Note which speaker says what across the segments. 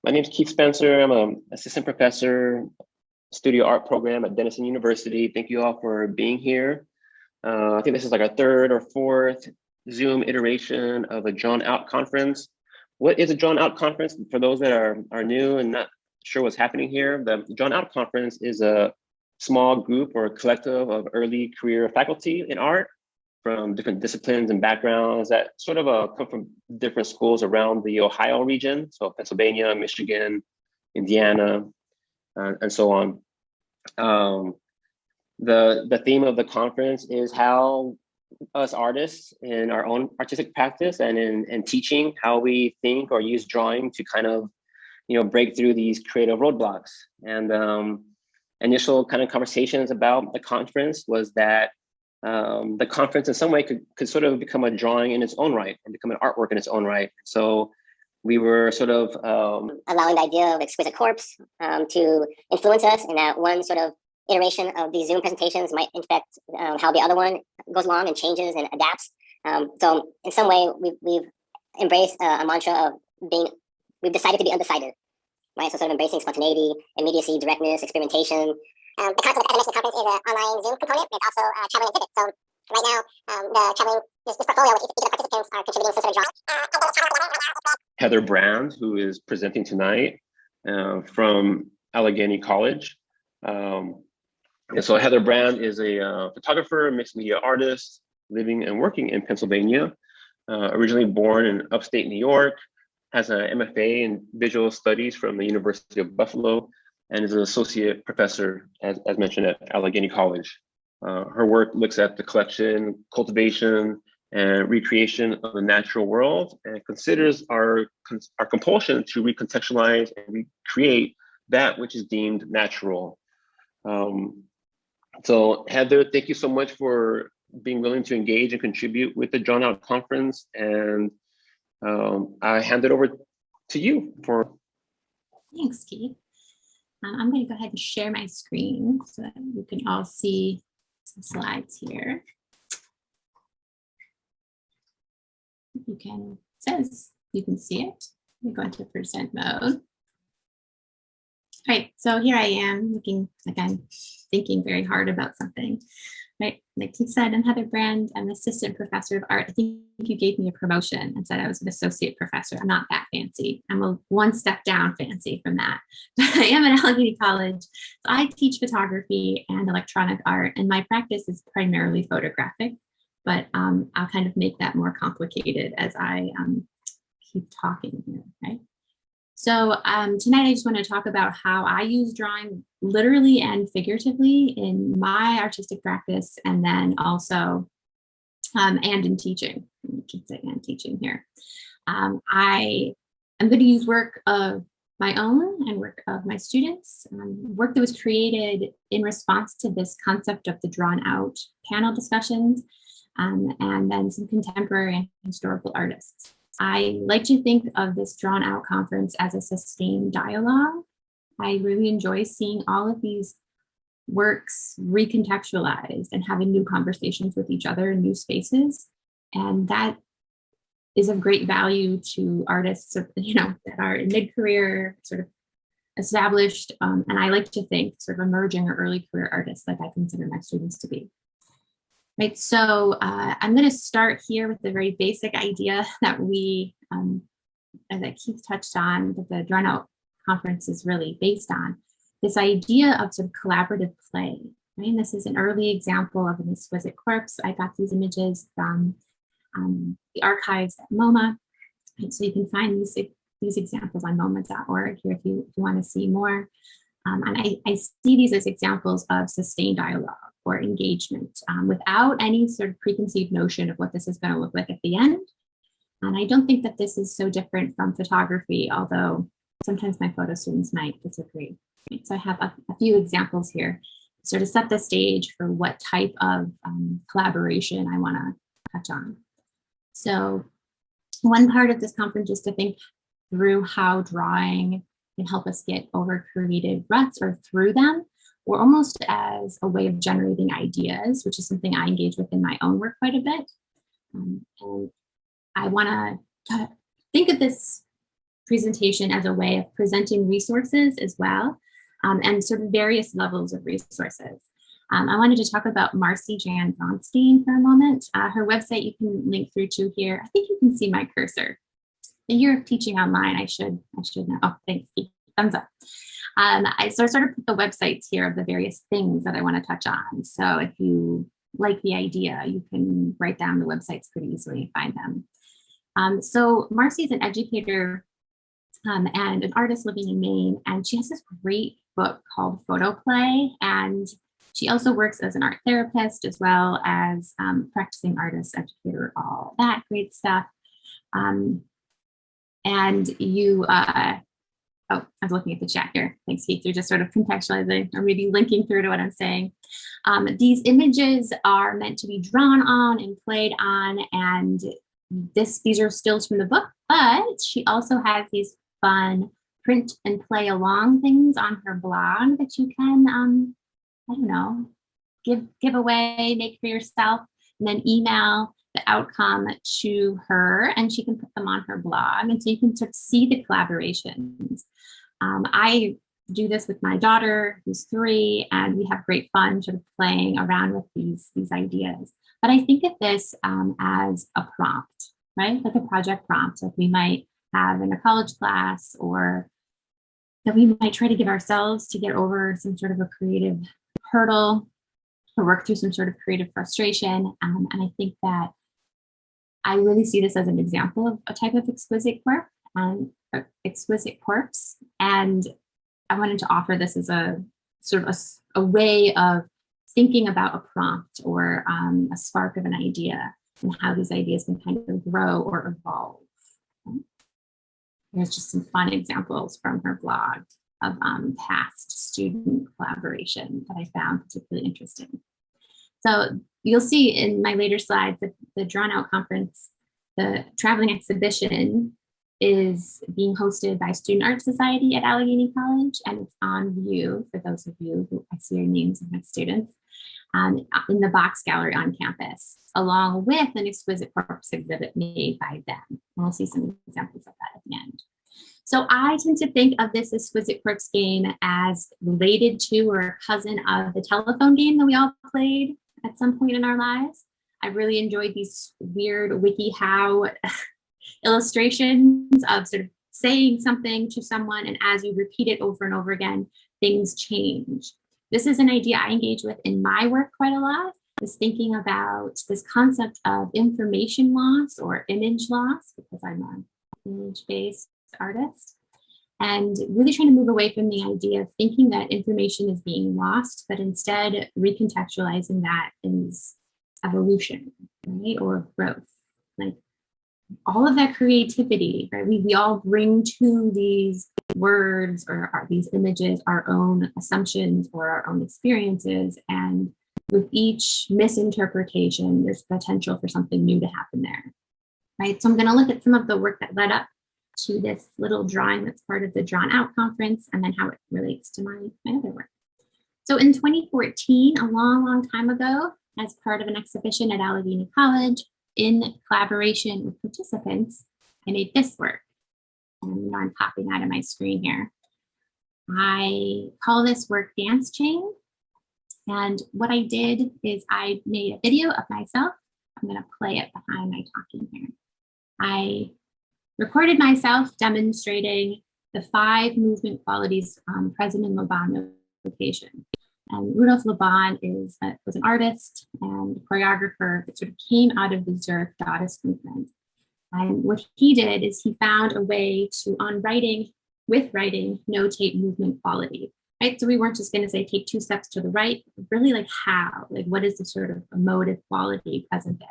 Speaker 1: My name is Keith Spencer. I'm an assistant professor, studio art program at Denison University. Thank you all for being here. I think this is like our third or fourth Zoom iteration of a drawn out conference. What is a drawn out conference? For those that are new and not sure what's happening here, the drawn out conference is a small group or collective of early career faculty in art from different disciplines and backgrounds that sort of come from different schools around the Ohio region. So Pennsylvania, Michigan, Indiana, and so on. The theme of the conference is how us artists in our own artistic practice and in teaching, how we think or use drawing to kind of, break through these creative roadblocks. And initial kind of conversations about the conference was that the conference in some way could sort of become a drawing in its own right and become an artwork in its own right. So we were sort of
Speaker 2: allowing the idea of Exquisite Corpse to influence us, and that one sort of iteration of these Zoom presentations might infect how the other one goes along and changes and adapts. So in some way, we've embraced a mantra of we've decided to be undecided, right? So sort of embracing spontaneity, immediacy, directness, experimentation. The concept of the conference is an online Zoom component, but it's also a traveling exhibit. So right now, this portfolio with each of the participants are contributing some sort of drawing.
Speaker 1: Heather Brand, who is presenting tonight from Allegheny College. And so Heather Brand is a photographer, mixed media artist, living and working in Pennsylvania, originally born in upstate New York, has an MFA in visual studies from the University of Buffalo, and is an associate professor, as mentioned, at Allegheny College. Her work looks at the collection, cultivation, and recreation of the natural world, and considers our compulsion to recontextualize and recreate that which is deemed natural. So Heather, thank you so much for being willing to engage and contribute with the Drawn Out Conference. And I hand it over to you for.
Speaker 3: Thanks, Keith. I'm going to go ahead and share my screen so that you can all see some slides here. It says you can see it. We go into present mode. All right, so here I am looking like I'm thinking very hard about something, right? Like Keith said, I'm Heather Brand. I'm an assistant professor of art. I think you gave me a promotion and said I was an associate professor. I'm not that fancy. I'm a one step down fancy from that. But I am at Allegheny College. So I teach photography and electronic art, and my practice is primarily photographic, but I'll kind of make that more complicated as I keep talking here, right? So tonight I just want to talk about how I use drawing literally and figuratively in my artistic practice, and then also and in teaching. I should say and teaching here. I am going to use work of my own and work of my students, work that was created in response to this concept of the drawn out panel discussions, and then some contemporary and historical artists. I like to think of this drawn out conference as a sustained dialogue. I really enjoy seeing all of these works recontextualized and having new conversations with each other in new spaces. And that is of great value to artists, that are in mid-career, sort of established. And I like to think sort of emerging or early career artists like I consider my students to be. Right, so I'm going to start here with the very basic idea that that Keith touched on, that the Drawn Out Conference is really based on, this idea of sort of collaborative play. Right? And this is an early example of an Exquisite Corpse. I got these images from the archives at MoMA. Right? So you can find these examples on MoMA.org here if you want to see more. And I see these as examples of sustained dialogue or engagement without any sort of preconceived notion of what this is going to look like at the end. And I don't think that this is so different from photography, although sometimes my photo students might disagree. Right? So I have a few examples here to sort of set the stage for what type of collaboration I want to touch on. So one part of this conference is to think through how drawing can help us get over creative ruts or through them, or almost as a way of generating ideas, which is something I engage with in my own work quite a bit. And I want to think of this presentation as a way of presenting resources as well, and sort of various levels of resources. I wanted to talk about Marcy Jan Bronstein for a moment. Her website you can link through to here. I think you can see my cursor. The year of teaching online, I should know. Oh, thanks, Keith. Thumbs up. I sort of put the websites here of the various things that I want to touch on. So if you like the idea, you can write down the websites pretty easily and find them. So Marcy is an educator and an artist living in Maine, and she has this great book called Photoplay, and she also works as an art therapist as well as practicing artist, educator, all that great stuff. And you, oh, I was looking at the chat here. Thanks, Keith. You're just sort of contextualizing or maybe linking through to what I'm saying. These images are meant to be drawn on and played on, and these are stills from the book, but she also has these fun print and play along things on her blog that you can, I don't know, give away, make for yourself, and then email the outcome to her, and she can put them on her blog. And so you can sort of see the collaborations. I do this with my daughter, who's 3, and we have great fun sort of playing around with these ideas. But I think of this as a prompt, right? Like a project prompt, like we might have in a college class, or that we might try to give ourselves to get over some sort of a creative hurdle or work through some sort of creative frustration. And I think that I really see this as an example of a type of exquisite corpse. And I wanted to offer this as a sort of a way of thinking about a prompt or a spark of an idea and how these ideas can kind of grow or evolve. There's just some fun examples from her blog of past student collaboration that I found particularly interesting. So you'll see in my later slides that the Drawn Out Conference, the traveling exhibition, is being hosted by Student Art Society at Allegheny College, and it's on view for those of you who I see your names of my students in the Box Gallery on campus, along with an Exquisite Corpse exhibit made by them. And we'll see some examples of that at the end. So I tend to think of this Exquisite Corpse game as related to or a cousin of the telephone game that we all played at some point in our lives. I really enjoyed these weird WikiHow illustrations of sort of saying something to someone, and as you repeat it over and over again, things change. This is an idea I engage with in my work quite a lot, is thinking about this concept of information loss or image loss, because I'm an image-based artist, and really trying to move away from the idea of thinking that information is being lost, but instead recontextualizing that as evolution, right, or growth. Like all of that creativity, right? We all bring to these words or these images our own assumptions or our own experiences, and with each misinterpretation, there's potential for something new to happen there, right? So I'm going to look at some of the work that led up to this little drawing that's part of the Drawn Out Conference, and then how it relates to my other work. So in 2014, a long time ago, as part of an exhibition at Allegheny College, in collaboration with participants, I made this work. And I'm popping out of my screen here. I call this work Dance Chain. And what I did is I made a video of myself. I'm going to play it behind my talking here. I recorded myself demonstrating the 5 movement qualities present in Laban notation. And Rudolf Laban was an artist and choreographer that sort of came out of the Zurich goddess movement. And what he did is he found a way to, with writing, notate movement quality, right? So we weren't just going to say, take 2 steps to the right, but really like how, like what is the sort of emotive quality present there?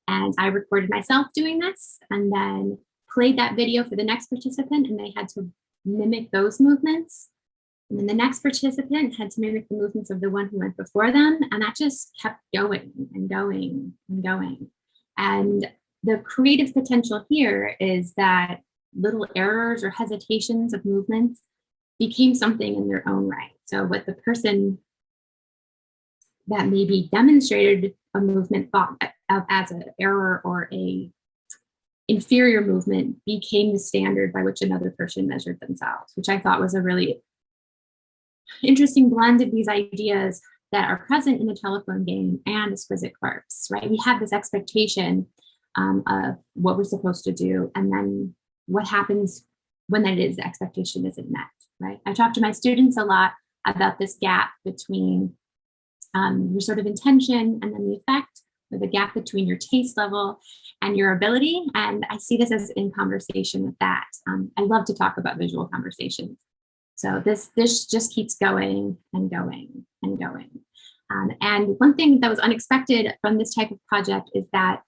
Speaker 3: And I recorded myself doing this and then played that video for the next participant, and they had to mimic those movements. And then the next participant had to mimic the movements of the one who went before them. And that just kept going and going and going. And the creative potential here is that little errors or hesitations of movements became something in their own right. So what the person that maybe demonstrated a movement thought of as an error or a inferior movement became the standard by which another person measured themselves, which I thought was a really interesting blend of these ideas that are present in the telephone game and Exquisite Corpse, right? We have this expectation of what we're supposed to do, and then what happens when that is, the expectation isn't met, right? I talk to my students a lot about this gap between your sort of intention and then the effect, or the gap between your taste level and your ability. And I see this as in conversation with that. I love to talk about visual conversations. So this just keeps going and going and going. And one thing that was unexpected from this type of project is that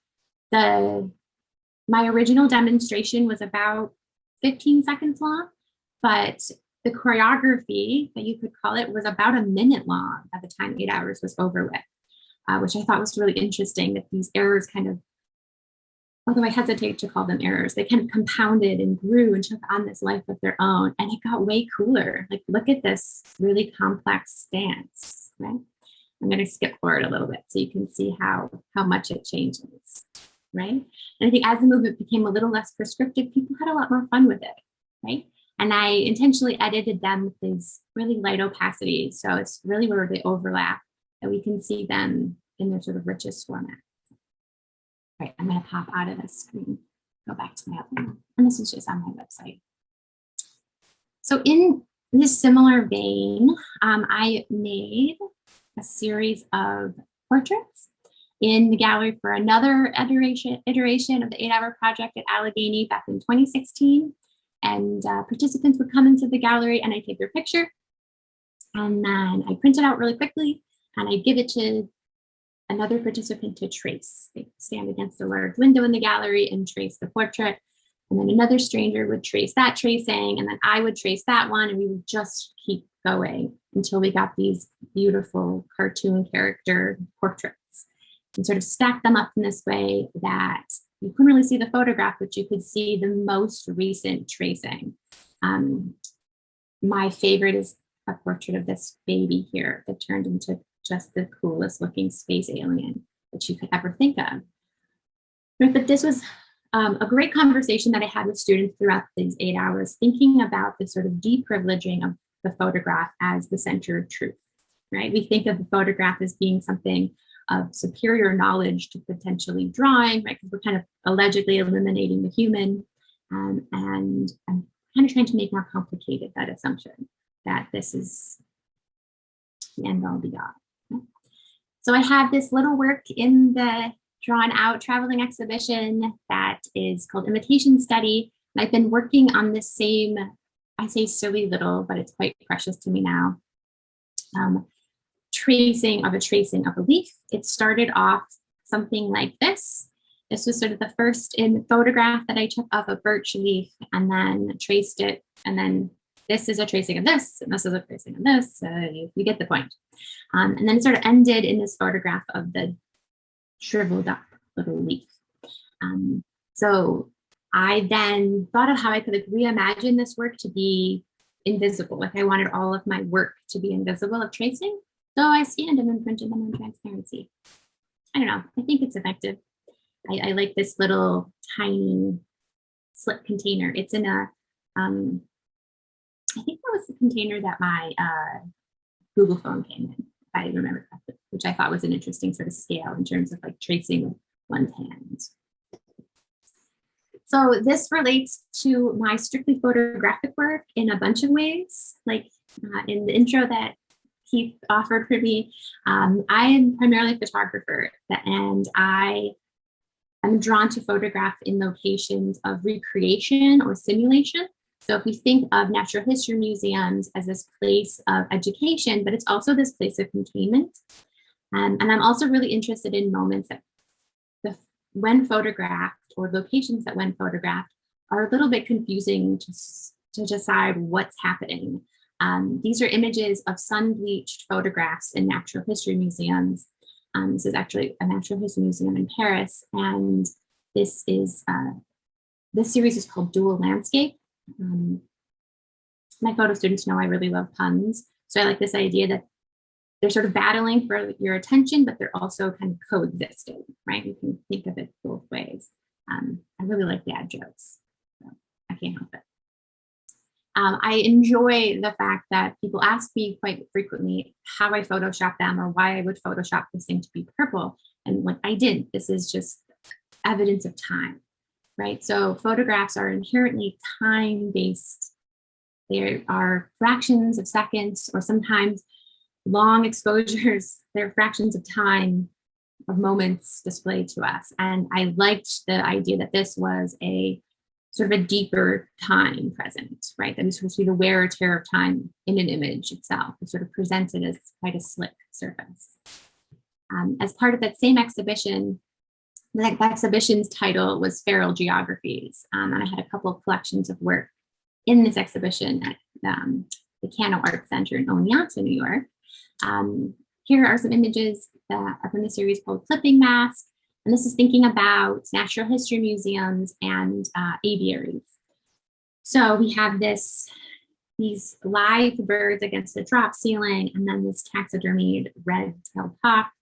Speaker 3: my original demonstration was about 15 seconds long, but the choreography, that you could call it, was about a minute long by the time 8 hours was over with, which I thought was really interesting, that these errors kind of, although I hesitate to call them errors, they kind of compounded and grew and took on this life of their own. And it got way cooler. Like, look at this really complex dance, right? I'm going to skip forward a little bit so you can see how much it changes, right? And I think as the movement became a little less prescriptive, people had a lot more fun with it, right? And I intentionally edited them with these really light opacity. So it's really where they overlap, that we can see them in their sort of richest format. Right, I'm going to pop out of this screen, go back to my other one. And this is just on my website. So in this similar vein, I made a series of portraits in the gallery for another iteration of the 8-hour project at Allegheny back in 2016. And participants would come into the gallery and I take their picture. And then I print it out really quickly and I give it to another participant to trace. They stand against a large window in the gallery and trace the portrait. And then another stranger would trace that tracing, and then I would trace that one, and we would just keep going until we got these beautiful cartoon character portraits, and sort of stack them up in this way that you couldn't really see the photograph, but you could see the most recent tracing. My favorite is a portrait of this baby here that turned into just the coolest looking space alien that you could ever think of. But this was a great conversation that I had with students throughout these 8 hours, thinking about the sort of deprivileging of the photograph as the center of truth, right? We think of the photograph as being something of superior knowledge to potentially drawing, right? Because we're kind of allegedly eliminating the human. And I'm kind of trying to make more complicated that assumption that this is the end all be all. So I have this little work in the drawn out traveling exhibition that is called Imitation Study. And I've been working on this same, I say silly little, but it's quite precious to me now, tracing of a leaf. It started off something like this. This was sort of the first photograph that I took of a birch leaf and then traced it. And then this is a tracing of this, and this is a tracing of this. You get the point. And then it sort of ended in this photograph of the shriveled up little leaf. So I then thought of how I could reimagine this work to be invisible. Like I wanted all of my work to be invisible of tracing. So I scanned them and printed them on transparency. I don't know, I think it's effective. I like this little tiny slip container. It's in a, I think that was the container that my Google phone came in, if I remember correctly, which I thought was an interesting sort of scale in terms of like tracing with one's hand. So this relates to my strictly photographic work in a bunch of ways. Like in the intro that Keith offered for me, I am primarily a photographer, and I am drawn to photograph in locations of recreation or simulation. So if we think of natural history museums as this place of education, but it's also this place of containment. And I'm also really interested in moments that when photographed, or locations that when photographed, are a little bit confusing to decide what's happening. These are images of sun-bleached photographs in natural history museums. This is actually a natural history museum in Paris. And this series is called Dual Landscape. My photo students know I really love puns. So I like this idea that they're sort of battling for your attention, but they're also kind of coexisting, right? You can think of it both ways. I really like the ad jokes, so I can't help it. I enjoy the fact that people ask me quite frequently how I Photoshop them or why I would Photoshop this thing to be purple. And like, I didn't. This is just evidence of time, right? So photographs are inherently time-based. There are fractions of seconds or sometimes long exposures. They're fractions of time, of moments displayed to us. And I liked the idea that this was a sort of a deeper time present, right? That was supposed to be the wear or tear of time in an image itself. It's sort of presented as quite a slick surface. As part of that same exhibition, the exhibition's title was Feral Geographies. And I had a couple of collections of work in this exhibition at the Cano Art Center in Oneonta, New York. Here are some images that are from the series called Clipping Mask. And this is thinking about natural history museums and aviaries. So we have these live birds against the drop ceiling, and then this taxidermied red-tailed hawk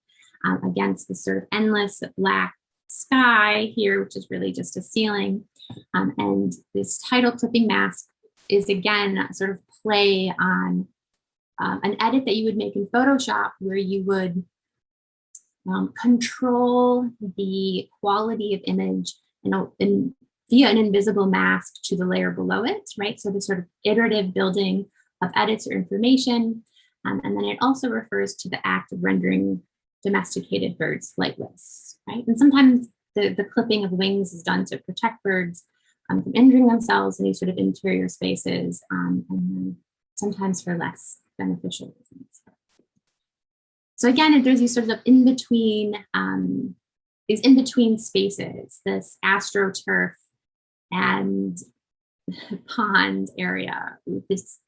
Speaker 3: against this sort of endless black sky here, which is really just a ceiling. And this title, Clipping Mask, is again a sort of play on an edit that you would make in Photoshop where you would control the quality of image via an invisible mask to the layer below it, right? So the sort of iterative building of edits or information. And then it also refers to the act of rendering domesticated birds flightless, right? And sometimes the clipping of wings is done to protect birds from injuring themselves in these sort of interior spaces, and then sometimes for less beneficial reasons. So again, there's these sort of in-between spaces, this astroturf and pond area with this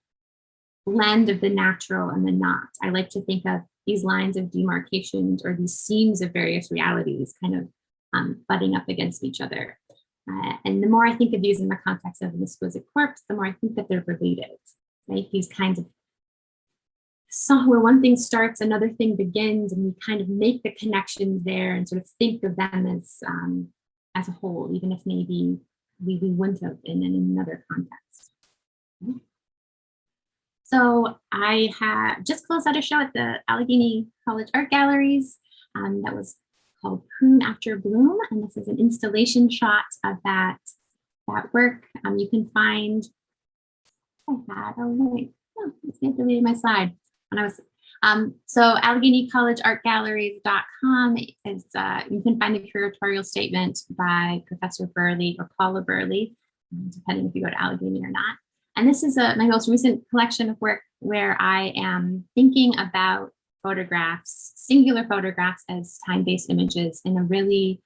Speaker 3: blend of the natural and the not. I like to think of these lines of demarcations or these seams of various realities kind of butting up against each other. And the more I think of these in the context of an exquisite corpse, the more I think that they're related, right? These kinds of where one thing starts, another thing begins, and we kind of make the connections there and sort of think of them as a whole, even if maybe we wouldn't have in another context. Okay. So I had just closed out a show at the Allegheny College Art Galleries that was called Prune After Bloom, and this is an installation shot of that work. You can find, I had a link. Oh, I deleted my slide. When I was so Allegheny College Art Galleries.com is you can find a curatorial statement by Professor Burley or Paula Burley, depending if you go to Allegheny or not. And this is my most recent collection of work where I am thinking about photographs, singular photographs, as time-based images in a really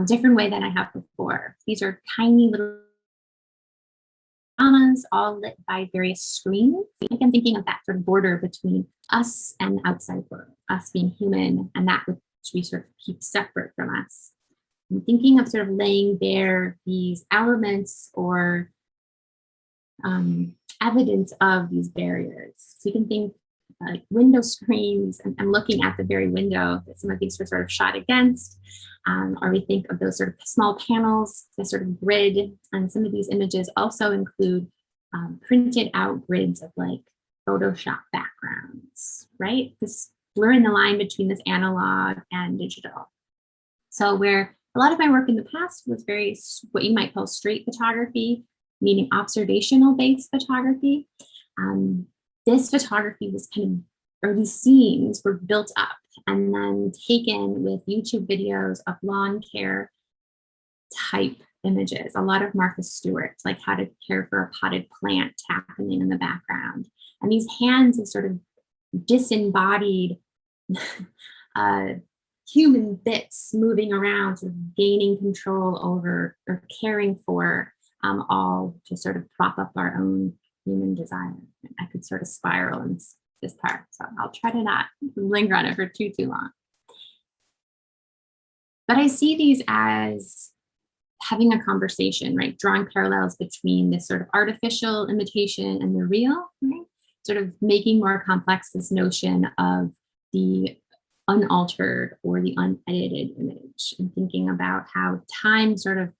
Speaker 3: different way than I have before. These are tiny little dramas, all lit by various screens. I'm thinking of that sort of border between us and the outside world, us being human, and that which we sort of keep separate from us. I'm thinking of sort of laying bare these elements or evidence of these barriers. So you can think like window screens, and I'm looking at the very window that some of these were sort of shot against. Or we think of those sort of small panels, the sort of grid, and some of these images also include printed out grids of like Photoshop backgrounds, right? This blurring the line between this analog and digital. So where a lot of my work in the past was very what you might call straight photography, meaning observational based photography. This photography was or these scenes were built up and then taken with YouTube videos of lawn care type images, a lot of Martha Stewart, like how to care for a potted plant happening in the background. And these hands of sort of disembodied human bits moving around, sort of gaining control over or caring for all to sort of prop up our own human desire. I could sort of spiral in this part, so I'll try to not linger on it for too long. But I see these as having a conversation, right? Drawing parallels between this sort of artificial imitation and the real, right? Sort of making more complex this notion of the unaltered or the unedited image, and thinking about how time sort of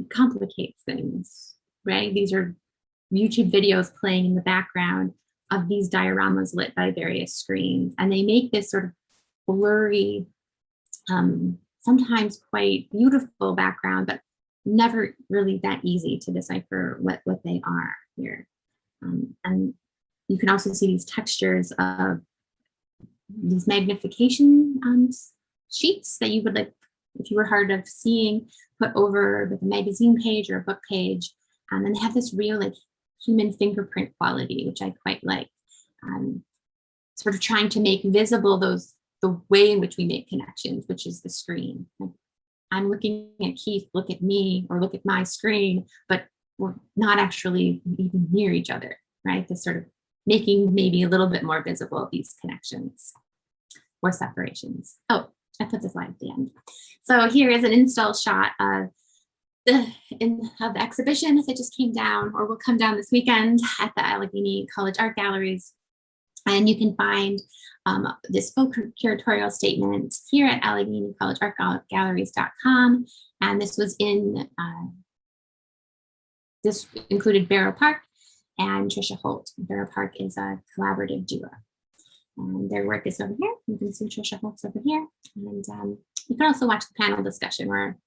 Speaker 3: complicates things, right? These are YouTube videos playing in the background of these dioramas lit by various screens, and they make this sort of blurry, sometimes quite beautiful background, but never really that easy to decipher what they are here. And you can also see these textures of these magnification sheets that you would, like, if you were hard of seeing, put over like a magazine page or a book page. And they have this real like human fingerprint quality, which I quite like. Sort of trying to make visible the way in which we make connections, which is the screen. Like, I'm looking at Keith, look at me, or look at my screen, but we're not actually even near each other, right? This sort of making maybe a little bit more visible these connections or separations. Oh, I put the slide at the end. So here is an install shot of the exhibition that just came down or will come down this weekend at the Allegheny College Art Galleries. And you can find this full curatorial statement here at Allegheny College Art Galleries.com. And this was in, this included Barrow Park and Trisha Holt. Barrow Park is a collaborative duo. And their work is over here. You can see Trisha Holt's over here. And you can also watch the panel discussion where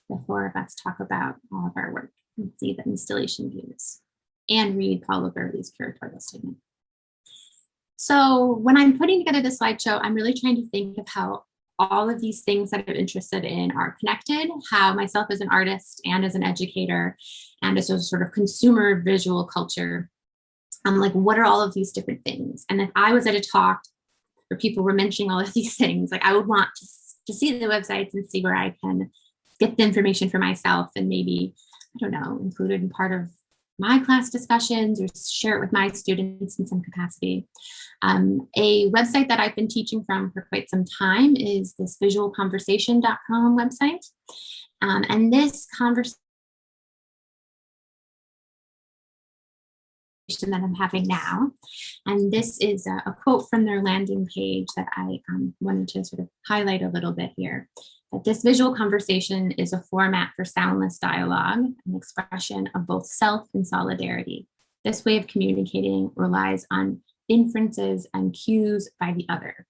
Speaker 3: the four of us talk about all of our work and see the installation views and read Paula Burley's curatorial statement. So when I'm putting together the slideshow, I'm really trying to think of how all of these things that I'm interested in are connected, how myself as an artist and as an educator and as a sort of consumer visual culture, I'm like, what are all of these different things? And if I was at a talk where people were mentioning all of these things, like I would want to see the websites and see where I can get the information for myself and maybe, I don't know, include it in part of my class discussions or share it with my students in some capacity. A website that I've been teaching from for quite some time is this visualconversation.com website. And this conversation that I'm having now, and this is a quote from their landing page that I wanted to sort of highlight a little bit here. That this visual conversation is a format for soundless dialogue, an expression of both self and solidarity. This way of communicating relies on inferences and cues by the other.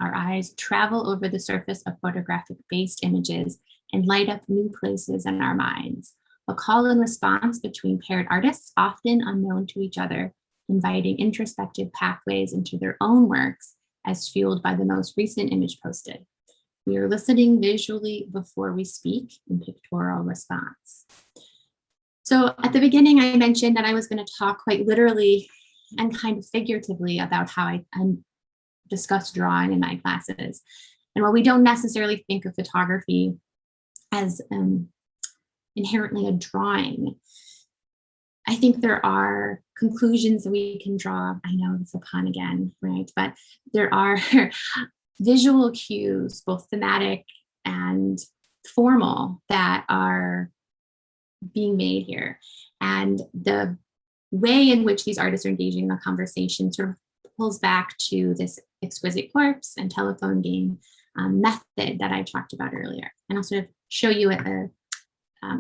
Speaker 3: Our eyes travel over the surface of photographic-based images and light up new places in our minds. A call and response between paired artists, often unknown to each other, inviting introspective pathways into their own works as fueled by the most recent image posted. We are listening visually before we speak in pictorial response. So at the beginning, I mentioned that I was going to talk quite literally and kind of figuratively about how I discuss drawing in my classes. And while we don't necessarily think of photography as inherently a drawing, I think there are conclusions that we can draw. I know it's a pun again, right? But there are visual cues, both thematic and formal, that are being made here. And the way in which these artists are engaging in the conversation sort of pulls back to this Exquisite Corpse and telephone game method that I talked about earlier. And I'll sort of show you an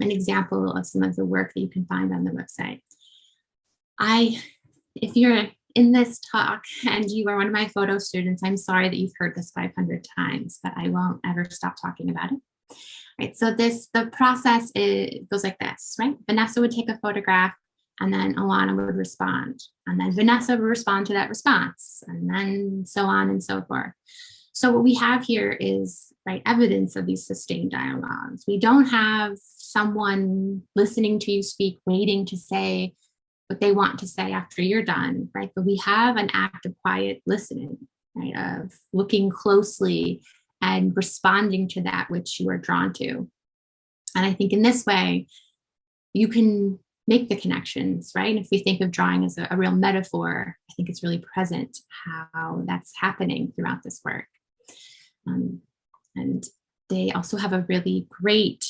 Speaker 3: example of some of the work that you can find on the website. If you're in this talk and you are one of my photo students, I'm sorry that you've heard this 500 times, but I won't ever stop talking about it. Right, so the process goes like this, right? Vanessa would take a photograph and then Alana would respond. And then Vanessa would respond to that response, and then so on and so forth. So what we have here is, right, evidence of these sustained dialogues. We don't have someone listening to you speak, waiting to say what they want to say after you're done, right? But we have an act of quiet listening, right? Of looking closely and responding to that which you are drawn to. And I think in this way, you can make the connections, right? And if we think of drawing as a real metaphor, I think it's really present how that's happening throughout this work. And they also have a really great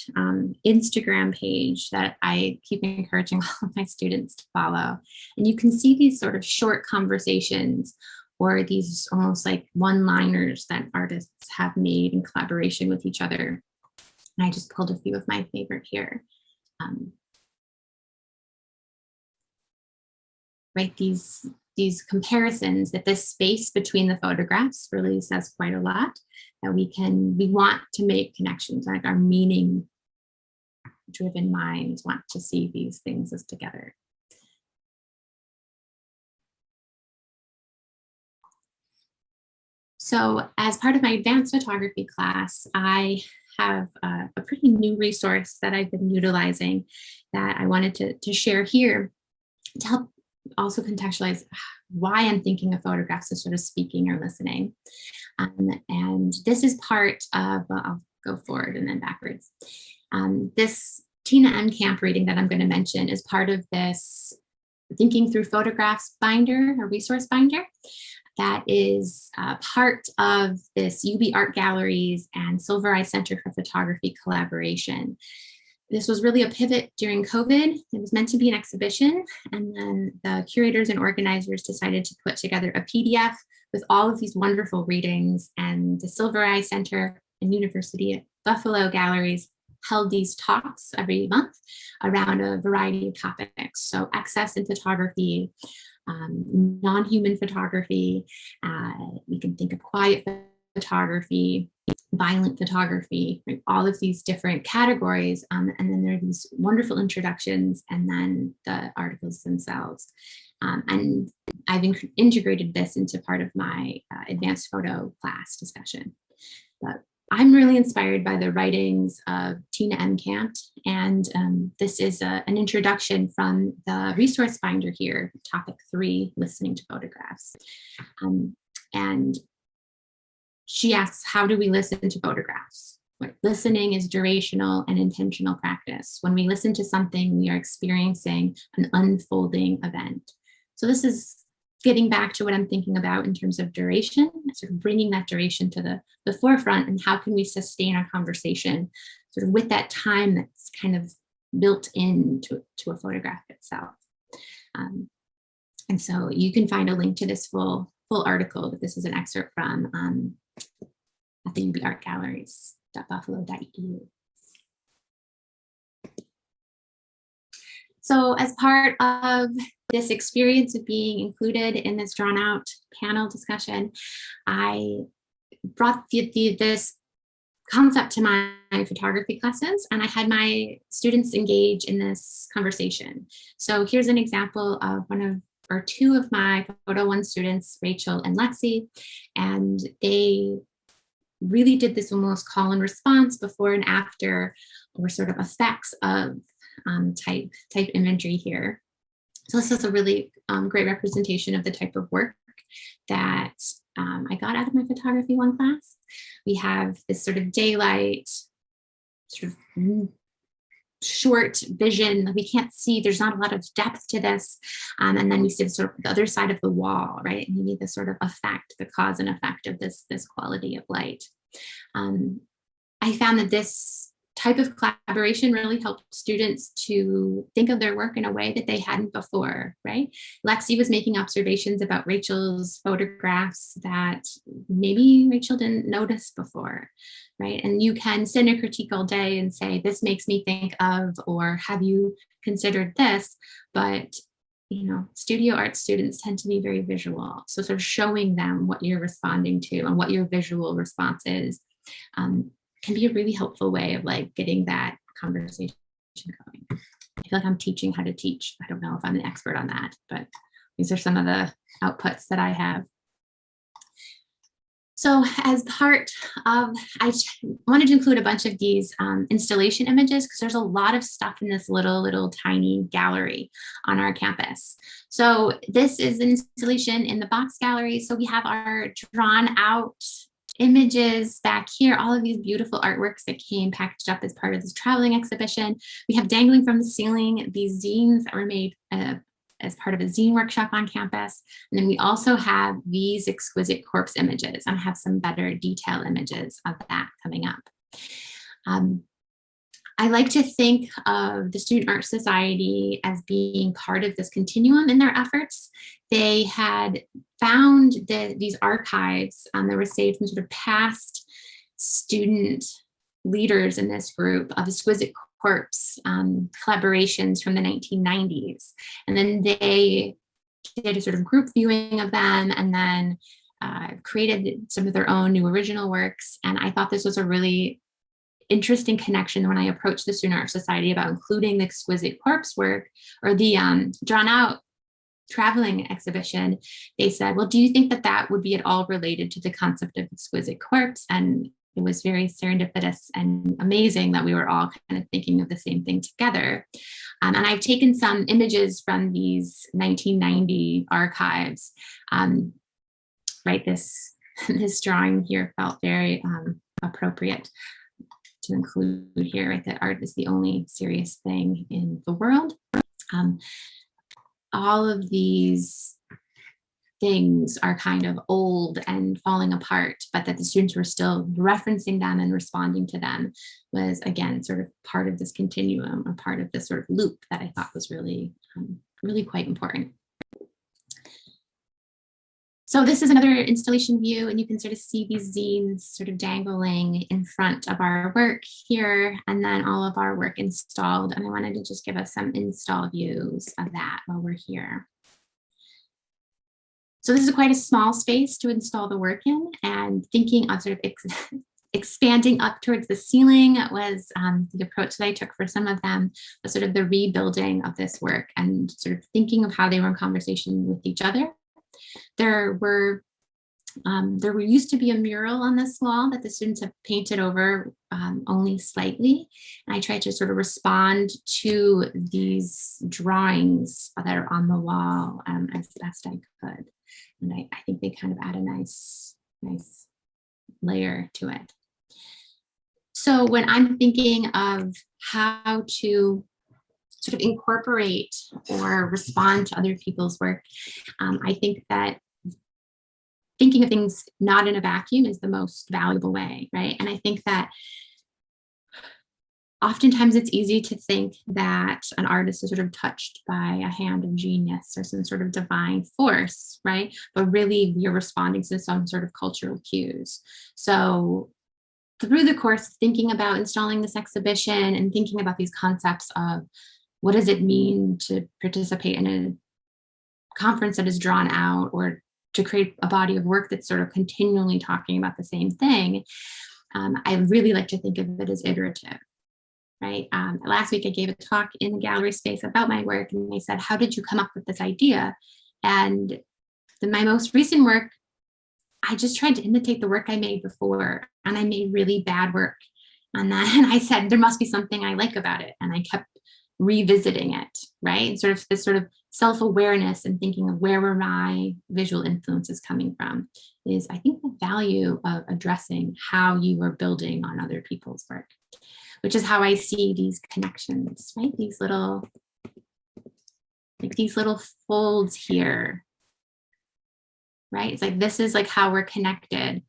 Speaker 3: Instagram page that I keep encouraging all of my students to follow. And you can see these sort of short conversations or these almost like one-liners that artists have made in collaboration with each other. And I just pulled a few of my favorite here. right, these comparisons, that this space between the photographs really says quite a lot, that we want to make connections, like our meaning driven minds want to see these things as together. So as part of my advanced photography class, I have a pretty new resource that I've been utilizing that I wanted to share here to help also contextualize why I'm thinking of photographs as sort of speaking or listening. And this is part of, I'll go forward and then backwards. This Tina M. Camp reading that I'm going to mention is part of this Thinking Through Photographs binder, a resource binder, that is part of this UB Art Galleries and Silver Eye Center for Photography collaboration. This was really a pivot during COVID. It was meant to be an exhibition, and then the curators and organizers decided to put together a PDF with all of these wonderful readings, and the Silver Eye Center and University at Buffalo Galleries held these talks every month around a variety of topics. So excess in photography, non-human photography, we can think of quiet photography, violent photography, right? All of these different categories. And then there are these wonderful introductions and then the articles themselves. And I've integrated this into part of my advanced photo class discussion. But I'm really inspired by the writings of Tina M. Camp, and this is an introduction from the resource binder here, topic 3, listening to photographs. And she asks, how do we listen to photographs? Listening is durational and intentional practice. When we listen to something, we are experiencing an unfolding event. So this is getting back to what I'm thinking about in terms of duration, sort of bringing that duration to the forefront, and how can we sustain our conversation sort of with that time that's kind of built into a photograph itself. And so you can find a link to this full article that this is an excerpt from at the ubartgalleries.buffalo.edu. So as part of this experience of being included in this drawn out panel discussion, I brought this concept to my photography classes, and I had my students engage in this conversation. So here's an example of two of my Photo 1 students, Rachel and Lexi, and they really did this almost call and response before and after, or sort of effects of type imagery here. So this is a really great representation of the type of work that I got out of my Photography 1 class. We have this sort of daylight, sort of short vision. We can't see, there's not a lot of depth to this. And then we see sort of the other side of the wall, right? And you need this sort of effect, the cause and effect of this quality of light. I found that this type of collaboration really helped students to think of their work in a way that they hadn't before, right? Lexi was making observations about Rachel's photographs that maybe Rachel didn't notice before, right? And you can send a critique all day and say, this makes me think of, or have you considered this? But studio art students tend to be very visual. So sort of showing them what you're responding to and what your visual response is can be a really helpful way of like getting that conversation going. I feel like I'm teaching how to teach. I don't know if I'm an expert on that, but these are some of the outputs that I have. So as part of, I wanted to include a bunch of these installation images because there's a lot of stuff in this little tiny gallery on our campus. So this is an installation in the box gallery. So we have our drawn out images back here, all of these beautiful artworks that came packaged up as part of this traveling exhibition. We have dangling from the ceiling these zines that were made as part of a zine workshop on campus. And then we also have these Exquisite Corpse images, and I have some better detail images of that coming up. I like to think of the Student Art Society as being part of this continuum in their efforts. They had found these archives that were saved from sort of past student leaders in this group of Exquisite Corpse collaborations from the 1990s. And then they did a sort of group viewing of them, and then created some of their own new original works. And I thought this was a really interesting connection when I approached the Student Art Society about including the Exquisite Corpse work, or the drawn out traveling exhibition. They said, well, do you think that that would be at all related to the concept of Exquisite Corpse? And it was very serendipitous and amazing that we were all kind of thinking of the same thing together. And I've taken some images from these 1990 archives. Right, this drawing here felt very appropriate to include here, right? That art is the only serious thing in the world. All of these things are kind of old and falling apart, but that the students were still referencing them and responding to them was, again, sort of part of this continuum, or part of this sort of loop that I thought was really, really quite important. So this is another installation view, and you can sort of see these zines sort of dangling in front of our work here, and then all of our work installed. And I wanted to just give us some install views of that while we're here. So this is quite a small space to install the work in, and thinking of sort of expanding up towards the ceiling was the approach that I took for some of them, was sort of the rebuilding of this work and sort of thinking of how they were in conversation with each other. There used to be a mural on this wall that the students have painted over only slightly. And I tried to sort of respond to these drawings that are on the wall as best I could. And I think they kind of add a nice layer to it. So when I'm thinking of how to sort of incorporate or respond to other people's work, I think that thinking of things not in a vacuum is the most valuable way, right? And I think that oftentimes it's easy to think that an artist is sort of touched by a hand of genius or some sort of divine force, right? But really we're responding to some sort of cultural cues. So through the course of thinking about installing this exhibition and thinking about these concepts of what does it mean to participate in a conference that is drawn out, or to create a body of work that's sort of continually talking about the same thing, I really like to think of it as iterative, right? Last week I gave a talk in the gallery space about my work, and they said, how did you come up with this idea? And in my most recent work, I just tried to imitate the work I made before, and I made really bad work. And then I said, there must be something I like about it. And I kept revisiting it, right? And sort of this sort of self-awareness and thinking of where were my visual influences coming from is, I think, the value of addressing how you are building on other people's work, which is how I see these connections, right? These little folds here, right? It's like, this is like how we're connected,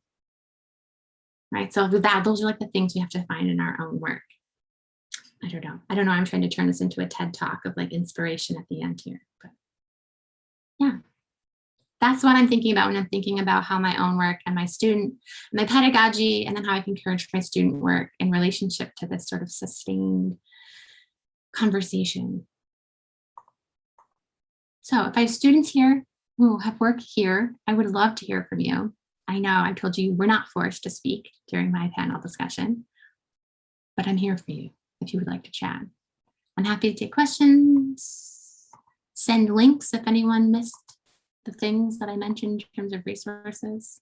Speaker 3: right? So with that, those are like the things we have to find in our own work. I don't know. I'm trying to turn this into a TED talk of like inspiration at the end here, but yeah, that's what I'm thinking about when I'm thinking about how my own work and my pedagogy, and then how I can encourage my student work in relationship to this sort of sustained conversation. So if I have students here who have work here, I would love to hear from you. I know I told you we're not forced to speak during my panel discussion, but I'm here for you if you would like to chat. I'm happy to take questions, send links if anyone missed the things that I mentioned in terms of resources.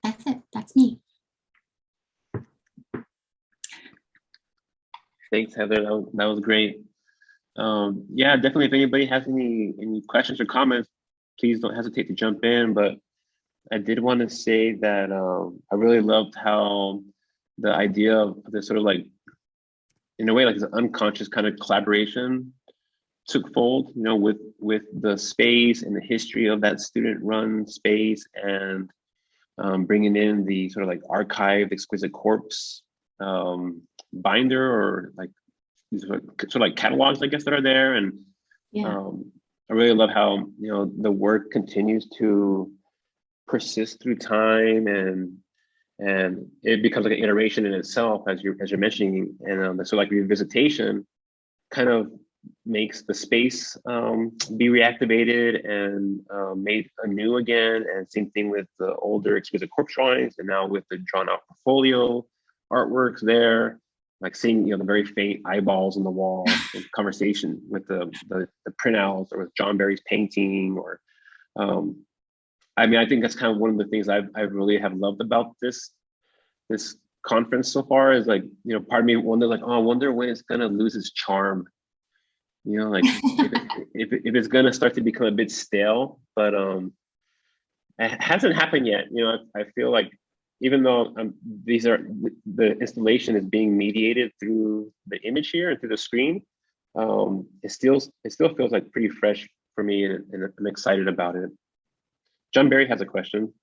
Speaker 3: That's it, that's me.
Speaker 1: Thanks, Heather, that was great. Yeah, definitely if anybody has any questions or comments, please don't hesitate to jump in. But I did want to say that I really loved how the idea of this sort of like, in a way, like this unconscious kind of collaboration took fold, you know, with the space and the history of that student-run space, and bringing in the sort of like archived Exquisite Corpse binder, or like sort of like catalogs, I guess, that are there. And
Speaker 3: Yeah.
Speaker 1: I really love how, you know, the work continues to persist through time, and and it becomes like an iteration in itself, as you're mentioning. And so like revisitation kind of makes the space be reactivated and made anew again. And same thing with the older Exquisite Corpse drawings, and now with the drawn out portfolio artworks there, like seeing, you know, the very faint eyeballs on the wall in conversation with the printouts, or with John Barry's painting, or I mean, I think that's kind of one of the things I really have loved about this conference so far, is like, you know, part of me wonder like, oh, I wonder when it's gonna lose its charm. You know, like if it's gonna start to become a bit stale, but it hasn't happened yet. You know, I feel like even though the installation is being mediated through the image here and through the screen, it still feels like pretty fresh for me, and I'm excited about it. John Barry has a question.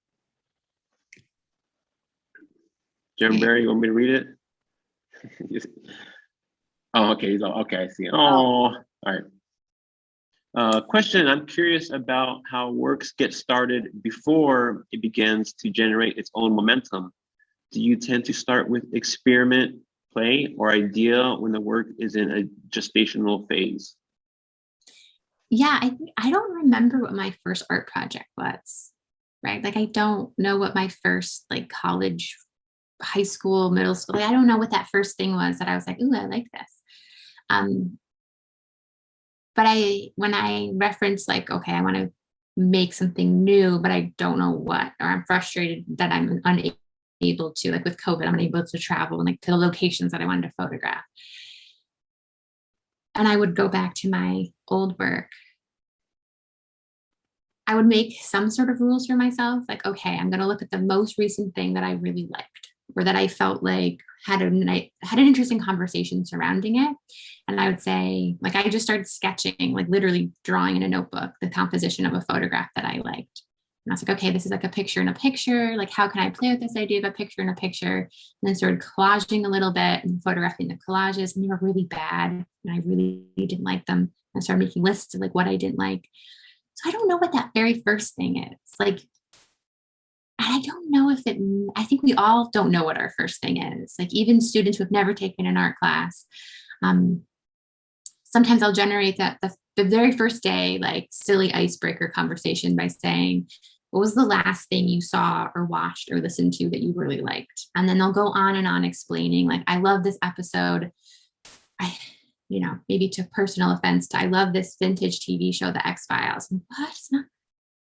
Speaker 1: John Barry, you want me to read it? Oh, okay. Okay, I see. Oh, all right. Question, I'm curious about how works get started before it begins to generate its own momentum. Do you tend to start with experiment, play, or idea when the work is in a gestational phase?
Speaker 3: Yeah, I don't remember what my first art project was, right? Like, I don't know what my first, like, college, high school, middle school, like, I don't know what that first thing was that I was like, ooh, I like this. But when I reference like, okay, I want to make something new, but I don't know what, or I'm frustrated that I'm unable to, like with COVID, I'm unable to travel and like to the locations that I wanted to photograph. And I would go back to my old work. I would make some sort of rules for myself, like, okay, I'm going to look at the most recent thing that I really liked, or that I felt like had an interesting conversation surrounding it. And I would say, like, I just started sketching, like literally drawing in a notebook, the composition of a photograph that I liked. And I was like, okay, this is like a picture in a picture. Like, how can I play with this idea of a picture in a picture? And then started collaging a little bit and photographing the collages, and they were really bad, and I really didn't like them. And I started making lists of like what I didn't like. So I don't know what that very first thing is. Like, I don't know if I think we all don't know what our first thing is. Like, even students who have never taken an art class, sometimes I'll generate that the very first day, like silly icebreaker conversation by saying, what was the last thing you saw or watched or listened to that you really liked? And then they'll go on and on explaining, like, I love this episode. Maybe took personal offense to, I love this vintage TV show, The X-Files. What? It's not,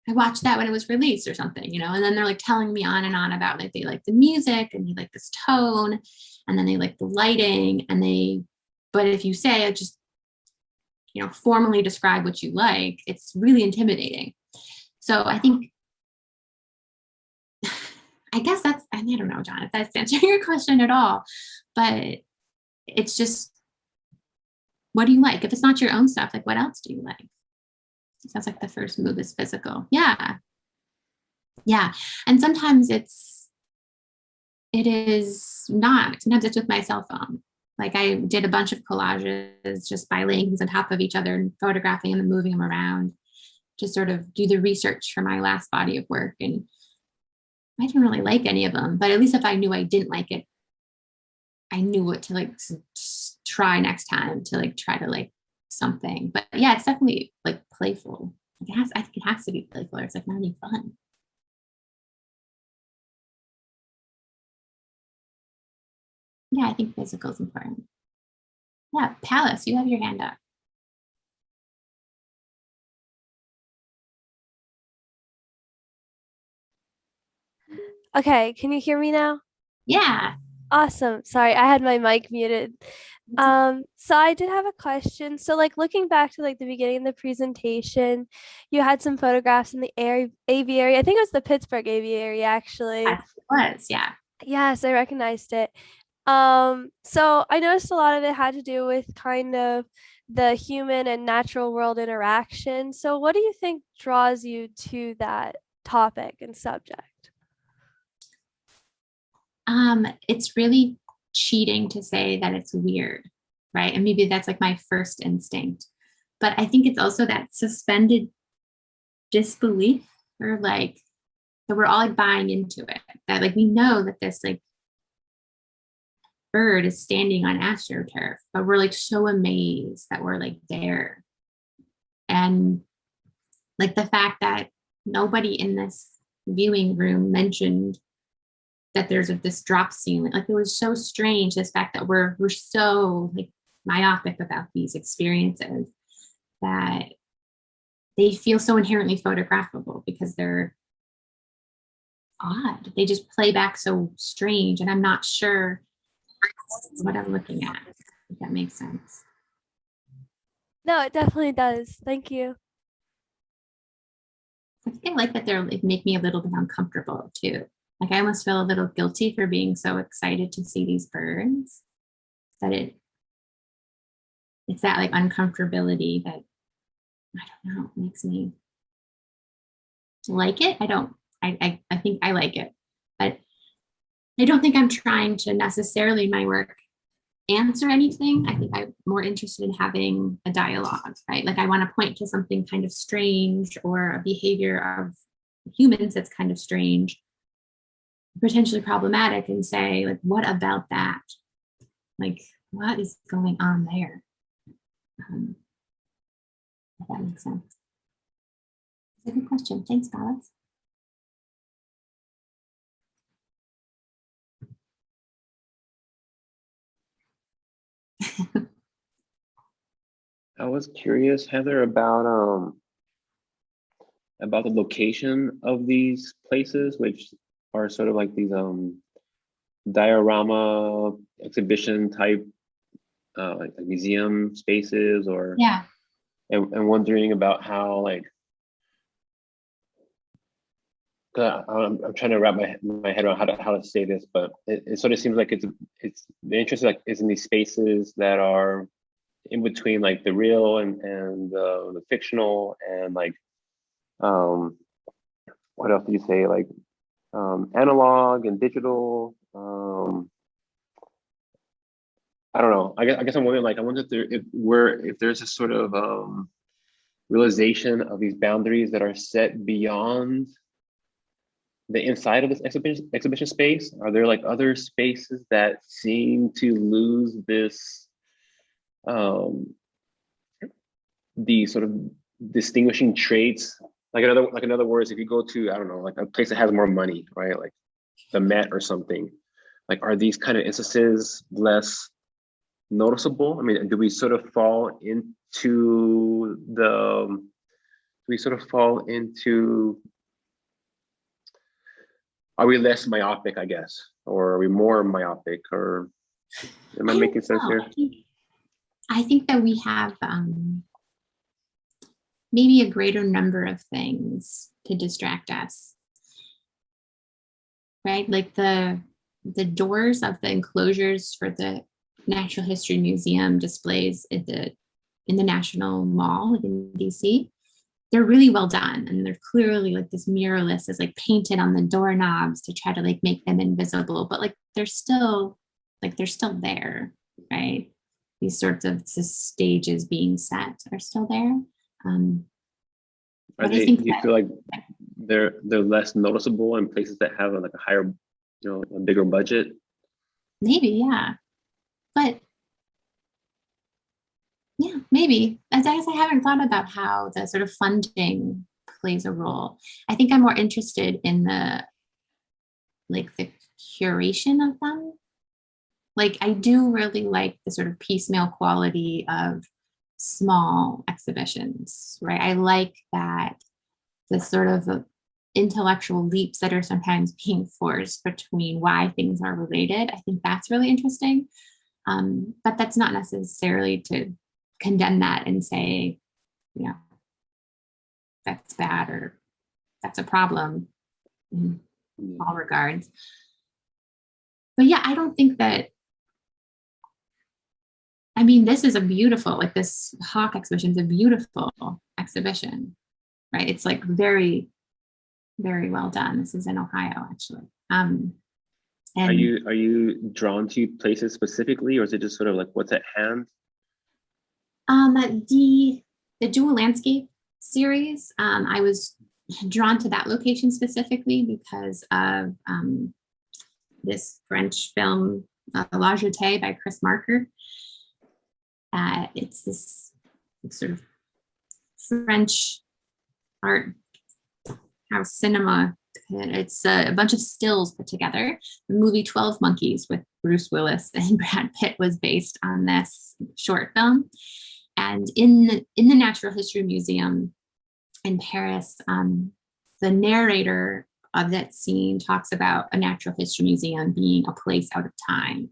Speaker 3: I watched that when it was released or something, and then they're like telling me on and on about, like, they like the music and they like this tone, and then they like the lighting, but if you say, just, formally describe what you like, it's really intimidating. So I think, I guess I don't know, John, if that's answering your question at all, but it's just, what do you like? If it's not your own stuff, like, what else do you like? It sounds like the first move is physical. Yeah. Yeah. And sometimes it is not. Sometimes it's with my cell phone. Like, I did a bunch of collages just by laying things on top of each other and photographing them and moving them around to sort of do the research for my last body of work. And I didn't really like any of them, but at least if I knew I didn't like it, I knew what to like try next time to like try to like something. But yeah, it's definitely like playful. I think it has to be playful, or it's like not any fun. Yeah, I think physical is important. Yeah, Palace, you have your hand up.
Speaker 4: Okay, can you hear me now?
Speaker 3: Yeah.
Speaker 4: Awesome. Sorry, I had my mic muted. So I did have a question. So like looking back to like the beginning of the presentation, you had some photographs in the aviary. I think it was the Pittsburgh aviary, actually.
Speaker 3: Yes, it was, yeah.
Speaker 4: Yes, I recognized it. So I noticed a lot of it had to do with kind of the human and natural world interaction. So what do you think draws you to that topic and subject?
Speaker 3: It's really cheating to say that it's weird, right? And maybe that's like my first instinct, but I think it's also that suspended disbelief, or like, So we're all like buying into it, that like we know that this like bird is standing on astroturf, but we're like so amazed that we're like there. And like the fact that nobody in this viewing room mentioned that there's this drop ceiling, like it was so strange, this fact that we're so like myopic about these experiences, that they feel so inherently photographable because they're odd. They just play back so strange, and I'm not sure what I'm looking at, if that makes sense.
Speaker 4: No, it definitely does. Thank you.
Speaker 3: I think I like that they're like make me a little bit uncomfortable too. Like I almost feel a little guilty for being so excited to see these birds, that it's that like uncomfortability that, I don't know, makes me like it. I think I like it, but I don't think I'm trying to necessarily in my work answer anything. I think I'm more interested in having a dialogue, right? Like I want to point to something kind of strange or a behavior of humans that's kind of strange, potentially problematic, and say, like, what about that? Like, what is going on there? If that makes sense. It's a good question. Thanks, Alex.
Speaker 1: I was curious, Heather, about the location of these places, which are sort of like these diorama exhibition type like museum spaces, or
Speaker 3: Yeah.
Speaker 1: and wondering about how like I'm trying to wrap my head around how to say this, but it sort of seems like it's the interest like is in these spaces that are in between like the real and the fictional, and like what else do you say, like analog and digital. I don't know. I guess I'm wondering, like, I wonder if there's a sort of realization of these boundaries that are set beyond the inside of this exhibition space. Are there like other spaces that seem to lose this the sort of distinguishing traits? Like in other words, if you go to, I don't know, like a place that has more money, right? Like the Met or something, like are these kind of instances less noticeable? I mean, do we sort of fall into are we less myopic, I guess, or are we more myopic, or am I making sense here?
Speaker 3: I think that we have maybe a greater number of things to distract us, right? Like the doors of the enclosures for the Natural History Museum displays in the National Mall in D.C. They're really well done, and they're clearly like this muralist is like painted on the doorknobs to try to like make them invisible, but like they're still there, right? These sorts of stages being set are still there.
Speaker 1: Do you feel like they're less noticeable in places that have like a higher, a bigger budget?
Speaker 3: Maybe, yeah. But yeah, maybe. I guess I haven't thought about how the sort of funding plays a role. I think I'm more interested in the curation of them. Like I do really like the sort of piecemeal quality of small exhibitions, right? I like that the sort of intellectual leaps that are sometimes being forced between why things are related. I think that's really interesting. But that's not necessarily to condemn that and say, that's bad or that's a problem in all regards. But yeah, I don't think that, I mean, this is a beautiful, like this hawk exhibition is a beautiful exhibition, right? It's like very, very well done. This is in Ohio, actually. And
Speaker 1: are you drawn to places specifically, or is it just sort of like what's at hand?
Speaker 3: The dual landscape series, I was drawn to that location specifically because of this French film, La Jetée by Chris Marker. It's this sort of French art house cinema. It's a bunch of stills put together. The movie 12 Monkeys with Bruce Willis and Brad Pitt was based on this short film. And in the Natural History Museum in Paris, the narrator of that scene talks about a natural history museum being a place out of time,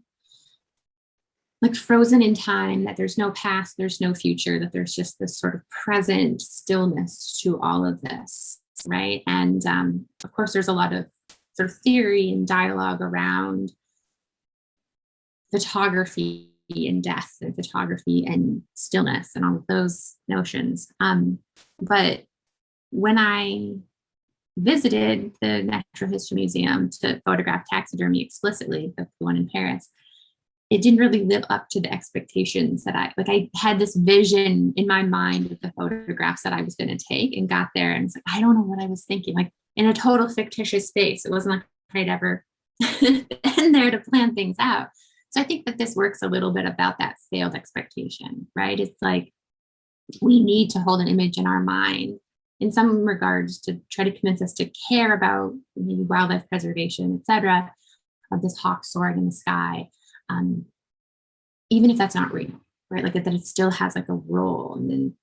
Speaker 3: like frozen in time, that there's no past, there's no future, that there's just this sort of present stillness to all of this, right? And of course, there's a lot of sort of theory and dialogue around photography and death and photography and stillness and all of those notions. But when I visited the Natural History Museum to photograph taxidermy explicitly, the one in Paris, it didn't really live up to the expectations that I had this vision in my mind of the photographs that I was going to take, and got there and it's like, I don't know what I was thinking, like in a total fictitious space. It wasn't like I'd ever been there to plan things out. So I think that this works a little bit about that failed expectation, right? It's like we need to hold an image in our mind in some regards to try to convince us to care about maybe wildlife preservation, et cetera, of this hawk soaring in the sky, even if that's not real, right? Like that it still has like a role. And then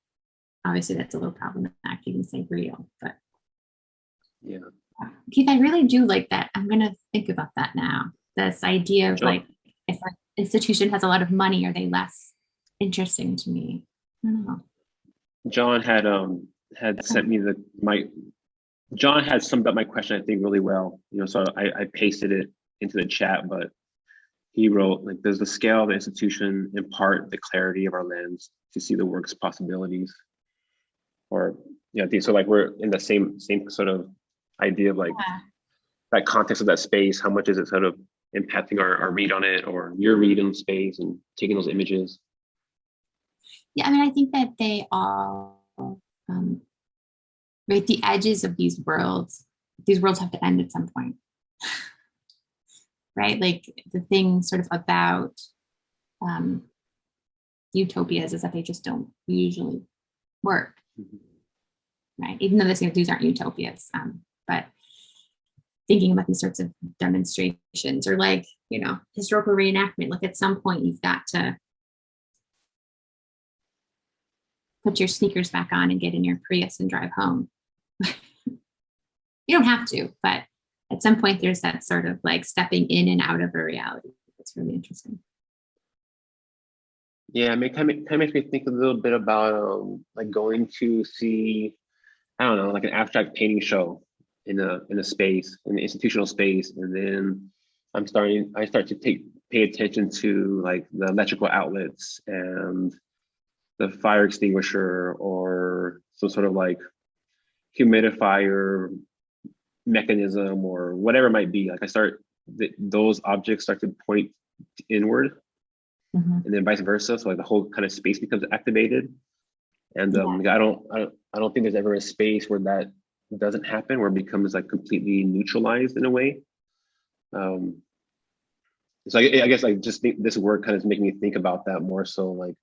Speaker 3: obviously that's a little problematic. You can say real, but
Speaker 1: yeah.
Speaker 3: Keith, I really do like that. I'm going to think about that now. This idea of like, if an institution has a lot of money, are they less interesting to me? I don't know.
Speaker 1: John had sent me John had summed up my question, I think, really well. So I pasted it into the chat, but he wrote, like, does the scale of the institution impart the clarity of our lens to see the work's possibilities? Or, so like we're in the same sort of idea of like that context of that space. How much is it sort of impacting our read on it, or your read on space and taking those images?
Speaker 3: Yeah, I mean, I think that they all, right, the edges of these worlds have to end at some point, right? Like the thing sort of about utopias is that they just don't usually work, right? Even though these aren't utopias, but thinking about these sorts of demonstrations or like, historical reenactment, like at some point you've got to put your sneakers back on and get in your Prius and drive home. You don't have to, but at some point there's that sort of like stepping in and out of a reality. That's really interesting.
Speaker 1: Yeah, it kind of makes me think a little bit about like going to see, I don't know, like an abstract painting show in a space, in an institutional space, and then I start to pay attention to like the electrical outlets and the fire extinguisher or some sort of like humidifier mechanism or whatever it might be. Like those objects start to point inward, and then vice versa. So like the whole kind of space becomes activated. And I don't think there's ever a space where that doesn't happen, where it becomes like completely neutralized in a way. So I guess I just think this work kind of is making me think about that more so. Like,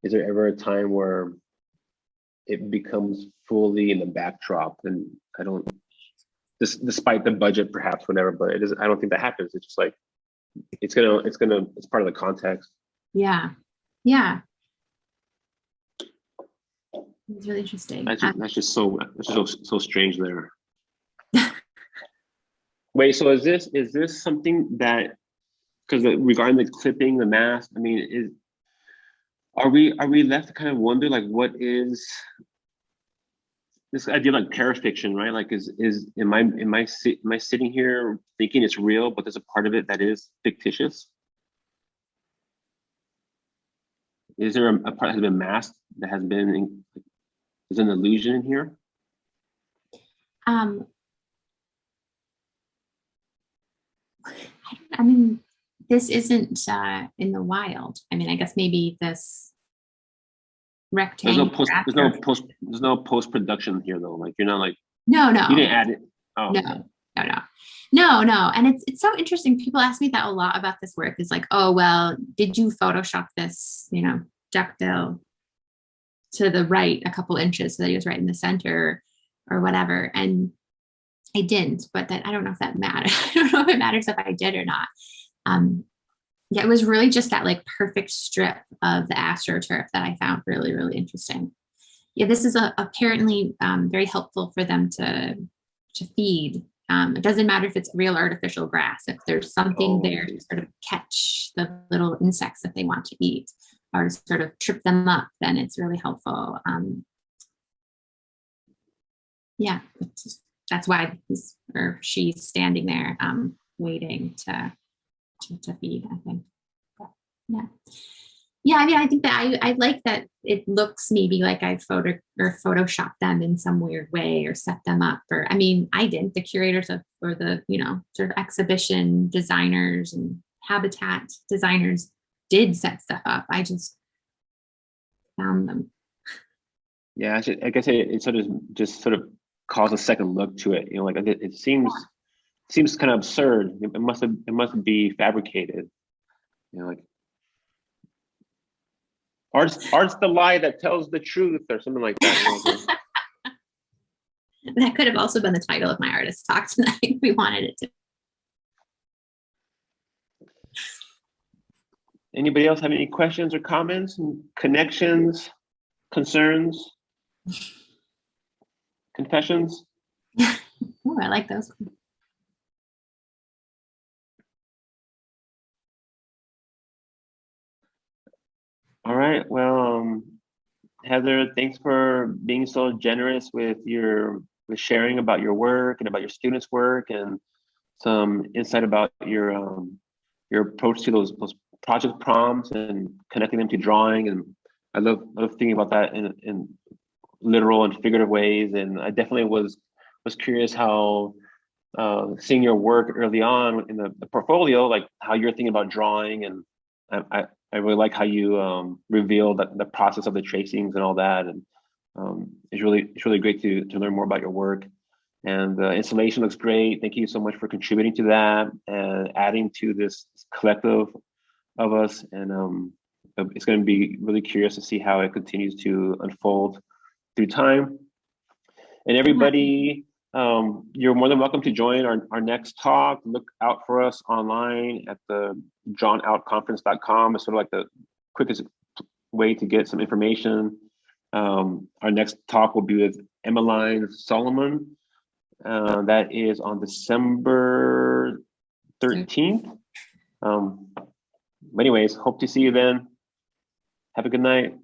Speaker 1: is there ever a time where it becomes fully in the backdrop? And I don't, despite the budget, perhaps, whatever, but I don't think that happens. It's just like, it's part of the context.
Speaker 3: Yeah. Yeah. It's really interesting.
Speaker 1: That's just so strange there. Wait, so is this something that, because regarding the clipping, the mask, I mean, are we left to kind of wonder, like, what is this idea like parafiction, right? Like, am I sitting here thinking it's real, but there's a part of it that is fictitious? Is there a part that has been masked, that has been is an illusion in here?
Speaker 3: I mean, this isn't in the wild. I mean, I guess maybe this rectangle.
Speaker 1: There's no post production here though. Like, you're not like
Speaker 3: No,
Speaker 1: You didn't
Speaker 3: no,
Speaker 1: add it. Oh,
Speaker 3: no,
Speaker 1: okay.
Speaker 3: no. And it's so interesting. People ask me that a lot about this work. It's like, oh, well, did you Photoshop this, duckbill to the right a couple inches so that he was right in the center or whatever? And I didn't, but that I don't know if that matters. I don't know if it matters if I did or not. Yeah, it was really just that like perfect strip of the astroturf that I found really, really interesting. Yeah, this is apparently very helpful for them to feed. It doesn't matter if it's real artificial grass. If there's something there to sort of catch the little insects that they want to eat or sort of trip them up, then it's really helpful. Yeah, that's why he's or she's standing there waiting to feed, I think. But, yeah. Yeah, I mean, I think that I like that it looks maybe like I photoshopped them in some weird way or set them up. Or, I mean, I didn't. The curators or the sort of exhibition designers and habitat designers did set stuff up. I just found them.
Speaker 1: Yeah, I guess it sort of just sort of calls a second look to it. Like it seems kind of absurd. It must be fabricated. Like art's the lie that tells the truth, or something like that.
Speaker 3: That could have also been the title of my artist talk tonight if we wanted it to.
Speaker 1: Anybody else have any questions or comments, and connections, concerns, confessions?
Speaker 3: Oh, I like those ones.
Speaker 1: All right. Well, Heather, thanks for being so generous with sharing about your work and about your students' work, and some insight about your approach to those project prompts and connecting them to drawing. And I love thinking about that in literal and figurative ways. And I definitely was curious how seeing your work early on in the portfolio, like how you're thinking about drawing. And I really like how you reveal the process of the tracings and all that. And it's really great to learn more about your work. And the installation looks great. Thank you so much for contributing to that and adding to this collective of us. And it's going to be really curious to see how it continues to unfold through time. And everybody, you're more than welcome to join our next talk. Look out for us online at the drawnoutconference.com. It's sort of like the quickest way to get some information. Our next talk will be with Emmeline Solomon. That is on December 13th. Anyways, hope to see you then. Have a good night.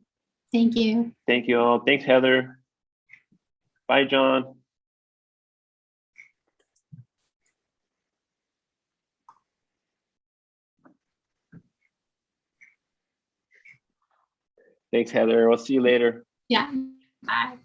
Speaker 3: Thank you.
Speaker 1: Thank you all. Thanks, Heather. Bye, John. Thanks, Heather. We'll see you later.
Speaker 3: Yeah. Bye.